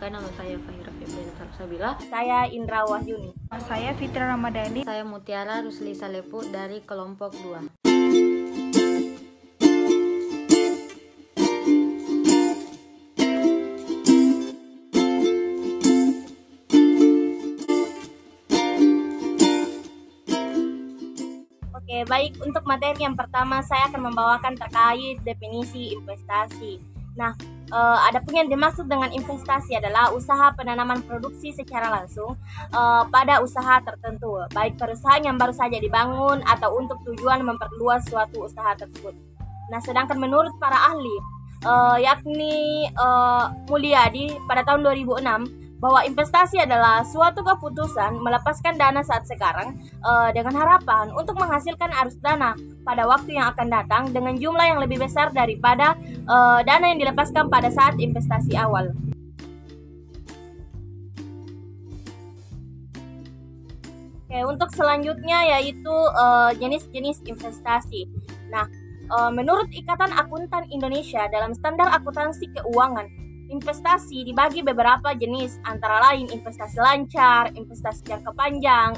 Perkenalkan, nama saya Fahira Febriana Taruksabila. Saya Indra Wahyuni. Saya Fitra Ramadhani. Saya Mutiara Rusli Salepu dari kelompok 2. Oke, baik, untuk materi yang pertama saya akan membawakan terkait definisi investasi. Nah, adapun yang dimaksud dengan investasi adalah usaha penanaman produksi secara langsung pada usaha tertentu, baik perusahaan yang baru saja dibangun atau untuk tujuan memperluas suatu usaha tersebut. Nah, sedangkan menurut para ahli, yakni Mulyadi pada tahun 2006, bahwa investasi adalah suatu keputusan melepaskan dana saat sekarang dengan harapan untuk menghasilkan arus dana pada waktu yang akan datang dengan jumlah yang lebih besar daripada dana yang dilepaskan pada saat investasi awal. Oke, untuk selanjutnya yaitu jenis-jenis investasi. Nah, menurut Ikatan Akuntan Indonesia dalam Standar Akuntansi Keuangan, investasi dibagi beberapa jenis, antara lain investasi lancar, investasi jangka panjang,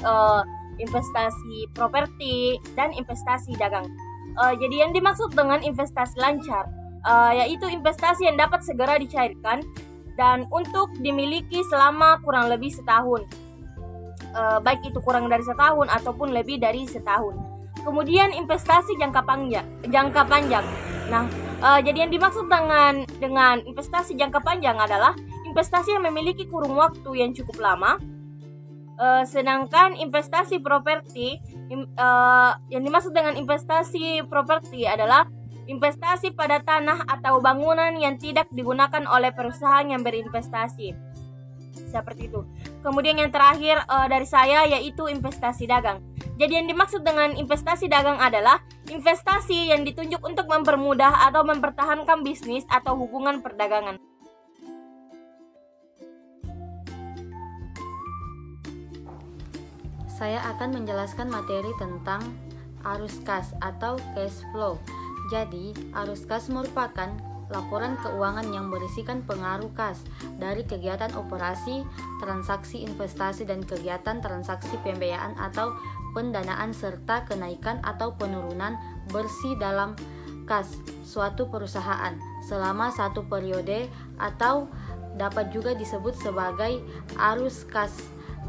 investasi properti, dan investasi dagang. Jadi yang dimaksud dengan investasi lancar yaitu investasi yang dapat segera dicairkan dan untuk dimiliki selama kurang lebih setahun, baik itu kurang dari setahun ataupun lebih dari setahun. Kemudian investasi jangka panjang. Nah, jadi yang dimaksud dengan investasi jangka panjang adalah investasi yang memiliki kurun waktu yang cukup lama. Sedangkan investasi properti, yang dimaksud dengan investasi properti adalah investasi pada tanah atau bangunan yang tidak digunakan oleh perusahaan yang berinvestasi. Seperti itu. Kemudian yang terakhir dari saya yaitu investasi dagang. Jadi yang dimaksud dengan investasi dagang adalah investasi yang ditunjuk untuk mempermudah atau mempertahankan bisnis atau hubungan perdagangan. Saya akan menjelaskan materi tentang arus kas atau cash flow. Jadi, arus kas merupakan laporan keuangan yang berisikan pengaruh kas dari kegiatan operasi, transaksi investasi, dan kegiatan transaksi pembiayaan atau pendanaan serta kenaikan atau penurunan bersih dalam kas suatu perusahaan selama satu periode, atau dapat juga disebut sebagai arus kas,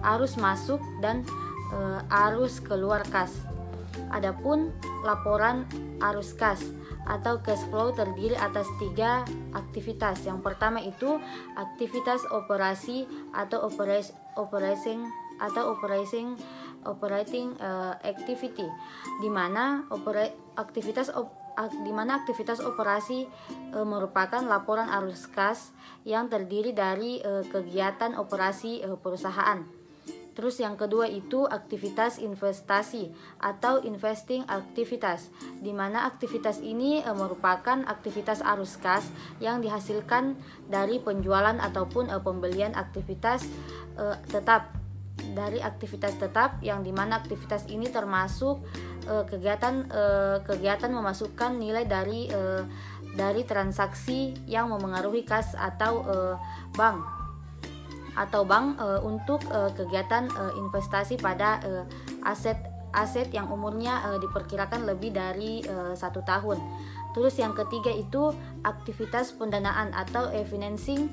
arus masuk dan arus keluar kas. Adapun laporan arus kas atau cash flow terdiri atas 3 aktivitas. Yang pertama itu aktivitas operasi atau operating activity, di mana aktivitas operasi merupakan laporan arus kas yang terdiri dari kegiatan operasi perusahaan. Terus yang kedua itu aktivitas investasi atau investing aktivitas, di mana aktivitas ini merupakan aktivitas arus kas yang dihasilkan dari penjualan ataupun pembelian aktivitas tetap, dari aktivitas tetap, yang dimana aktivitas ini termasuk kegiatan memasukkan nilai dari transaksi yang memengaruhi kas atau bank untuk kegiatan investasi pada aset yang umurnya diperkirakan lebih dari 1 tahun. Terus yang ketiga itu aktivitas pendanaan atau financing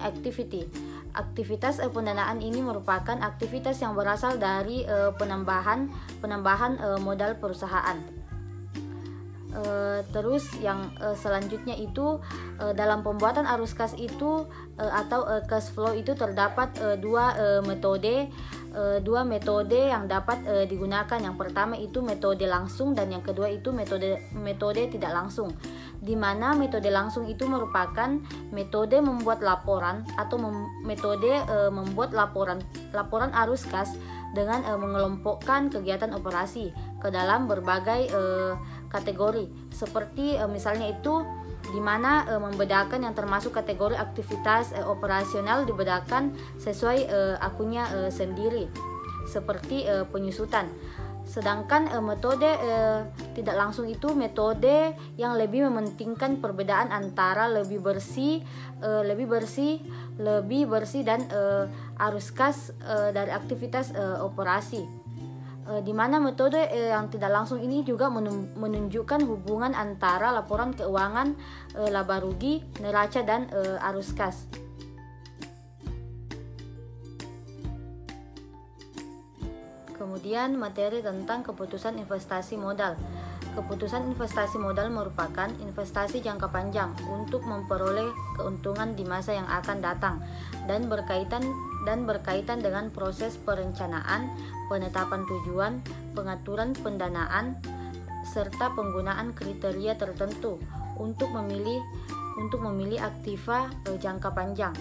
activity. Aktivitas pendanaan ini merupakan aktivitas yang berasal dari penambahan modal perusahaan. Terus yang selanjutnya itu dalam pembuatan arus kas itu atau cash flow itu terdapat dua metode yang dapat digunakan. Yang pertama itu metode langsung dan yang kedua itu metode tidak langsung. Di mana metode langsung itu merupakan metode membuat laporan atau metode membuat laporan arus kas dengan mengelompokkan kegiatan operasi ke dalam berbagai kategori, seperti misalnya itu di mana membedakan yang termasuk kategori aktivitas operasional dibedakan sesuai akunnya sendiri, seperti penyusutan. Sedangkan tidak langsung itu metode yang lebih mementingkan perbedaan antara lebih bersih dan arus kas dari aktivitas operasi. Di mana metode yang tidak langsung ini juga menunjukkan hubungan antara laporan keuangan, laba rugi, neraca, dan arus kas. Kemudian materi tentang keputusan investasi modal. Keputusan investasi modal merupakan investasi jangka panjang untuk memperoleh keuntungan di masa yang akan datang dan berkaitan dengan proses perencanaan, penetapan tujuan, pengaturan pendanaan, serta penggunaan kriteria tertentu untuk memilih aktiva jangka panjang.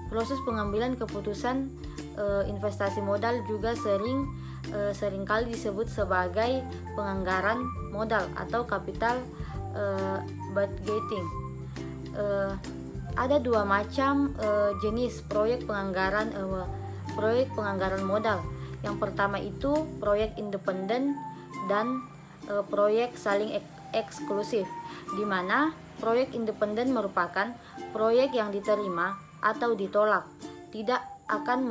Proses pengambilan keputusan investasi modal juga seringkali disebut sebagai penganggaran modal atau capital budgeting. Ada dua macam jenis proyek penganggaran modal. Yang pertama itu proyek independen dan proyek saling eksklusif, di mana proyek independen merupakan proyek yang diterima atau ditolak, tidak akan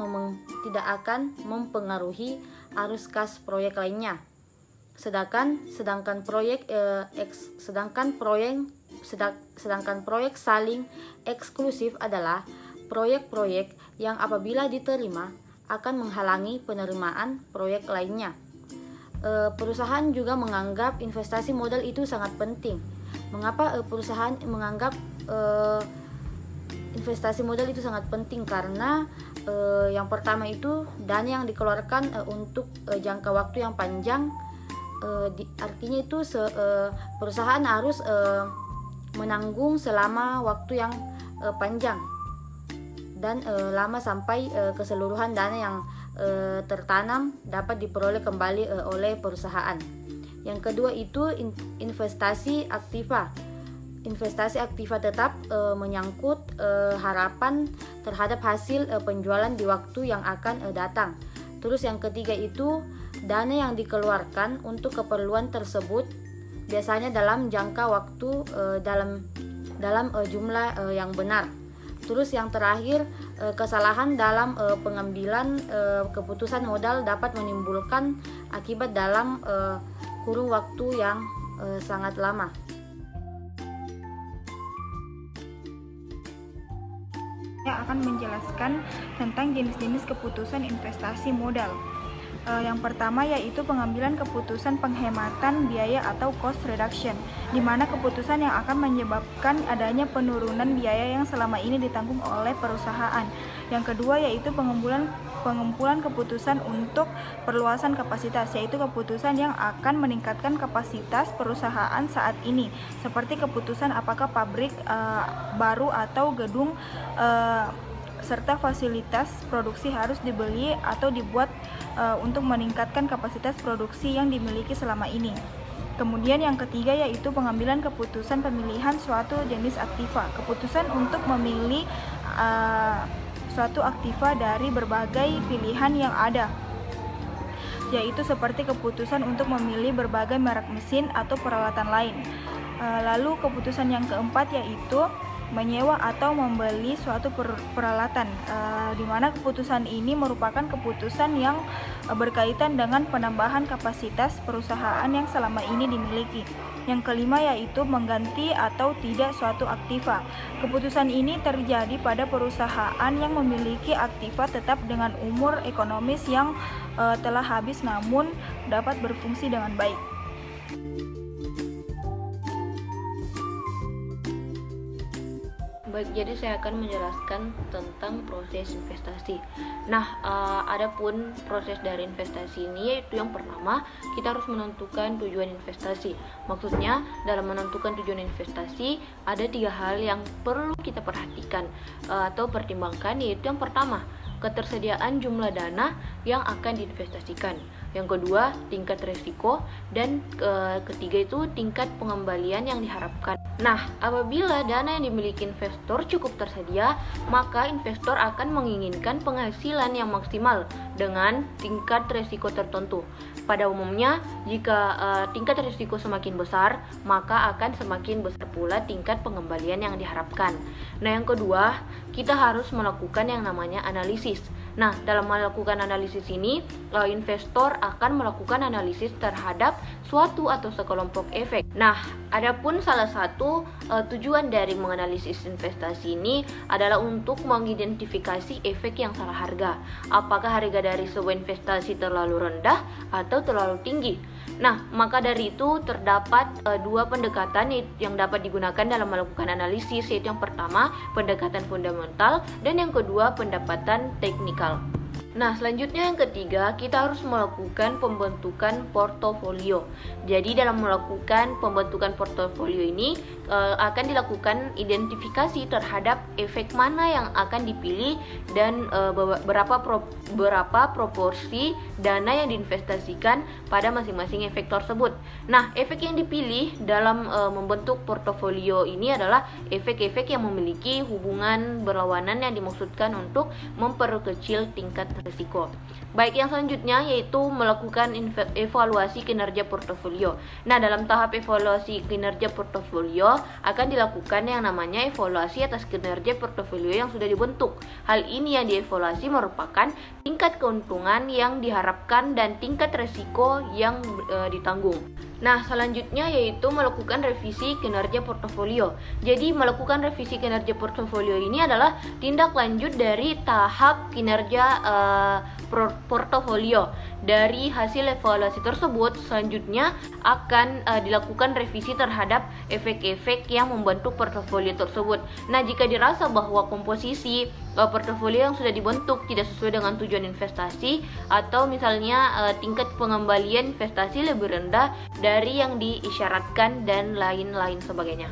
mempengaruhi arus kas proyek lainnya. Sedangkan proyek saling eksklusif adalah proyek-proyek yang apabila diterima akan menghalangi penerimaan proyek lainnya. Perusahaan juga menganggap investasi modal itu sangat penting. Mengapa perusahaan menganggap investasi modal itu sangat penting? Karena yang pertama itu dana yang dikeluarkan untuk jangka waktu yang panjang, artinya itu perusahaan harus menanggung selama waktu yang panjang dan lama sampai keseluruhan dana yang tertanam dapat diperoleh kembali oleh perusahaan. Yang kedua itu investasi aktiva. Investasi aktiva tetap menyangkut harapan terhadap hasil penjualan di waktu yang akan datang. Terus yang ketiga itu dana yang dikeluarkan untuk keperluan tersebut biasanya dalam jangka waktu dalam jumlah yang benar. Terus yang terakhir, kesalahan dalam pengambilan keputusan modal dapat menimbulkan akibat dalam kurun waktu yang sangat lama. Saya akan menjelaskan tentang jenis-jenis keputusan investasi modal. Yang pertama yaitu pengambilan keputusan penghematan biaya atau cost reduction, di mana keputusan yang akan menyebabkan adanya penurunan biaya yang selama ini ditanggung oleh perusahaan. Yang kedua yaitu pengumpulan keputusan untuk perluasan kapasitas, yaitu keputusan yang akan meningkatkan kapasitas perusahaan saat ini, seperti keputusan apakah pabrik baru atau gedung serta fasilitas produksi harus dibeli atau dibuat untuk meningkatkan kapasitas produksi yang dimiliki selama ini. Kemudian yang ketiga yaitu pengambilan keputusan pemilihan suatu jenis aktiva, keputusan untuk memilih suatu aktiva dari berbagai pilihan yang ada, yaitu seperti keputusan untuk memilih berbagai merek mesin atau peralatan lain. Lalu keputusan yang keempat yaitu menyewa atau membeli suatu peralatan, di mana keputusan ini merupakan keputusan yang berkaitan dengan penambahan kapasitas perusahaan yang selama ini dimiliki. Yang kelima yaitu mengganti atau tidak suatu aktiva. Keputusan ini terjadi pada perusahaan yang memiliki aktiva tetap dengan umur ekonomis yang telah habis namun dapat berfungsi dengan baik. Baik, jadi saya akan menjelaskan tentang proses investasi. Nah, adapun proses dari investasi ini yaitu yang pertama, kita harus menentukan tujuan investasi. Maksudnya, dalam menentukan tujuan investasi, ada 3 hal yang perlu kita perhatikan atau pertimbangkan, yaitu yang pertama, ketersediaan jumlah dana yang akan diinvestasikan. yang kedua tingkat resiko, dan ketiga itu tingkat pengembalian yang diharapkan. Nah, apabila dana yang dimiliki investor cukup tersedia, maka investor akan menginginkan penghasilan yang maksimal dengan tingkat resiko tertentu. Pada umumnya, jika tingkat risiko semakin besar, maka akan semakin besar pula tingkat pengembalian yang diharapkan. Nah, yang kedua, kita harus melakukan yang namanya analisis. Nah, dalam melakukan analisis ini, investor akan melakukan analisis terhadap suatu atau sekelompok efek. Nah, adapun salah satu tujuan dari menganalisis investasi ini adalah untuk mengidentifikasi efek yang salah harga. Apakah harga dari sebuah investasi terlalu rendah atau terlalu tinggi? Nah, maka dari itu terdapat dua pendekatan yang dapat digunakan dalam melakukan analisis, yaitu yang pertama pendekatan fundamental dan yang kedua pendekatan teknikal. Nah, selanjutnya yang ketiga, kita harus melakukan pembentukan portofolio. Jadi dalam melakukan pembentukan portofolio ini akan dilakukan identifikasi terhadap efek mana yang akan dipilih dan berapa proporsi dana yang diinvestasikan pada masing-masing efek tersebut. Nah, efek yang dipilih dalam membentuk portofolio ini adalah efek-efek yang memiliki hubungan berlawanan yang dimaksudkan untuk memperkecil tingkat risiko. Baik, yang selanjutnya yaitu melakukan evaluasi kinerja portofolio. Nah, dalam tahap evaluasi kinerja portofolio akan dilakukan yang namanya evaluasi atas kinerja portofolio yang sudah dibentuk. Hal ini yang dievaluasi merupakan tingkat keuntungan yang diharapkan dan tingkat risiko yang ditanggung. Nah, selanjutnya yaitu melakukan revisi kinerja portofolio. Jadi, melakukan revisi kinerja portofolio ini adalah tindak lanjut dari tahap kinerja portofolio. Dari hasil evaluasi tersebut, selanjutnya akan dilakukan revisi terhadap efek-efek yang membentuk portofolio tersebut. Nah, jika dirasa bahwa komposisi portofolio yang sudah dibentuk tidak sesuai dengan tujuan investasi, atau misalnya tingkat pengembalian investasi lebih rendah dari yang diisyaratkan dan lain-lain sebagainya.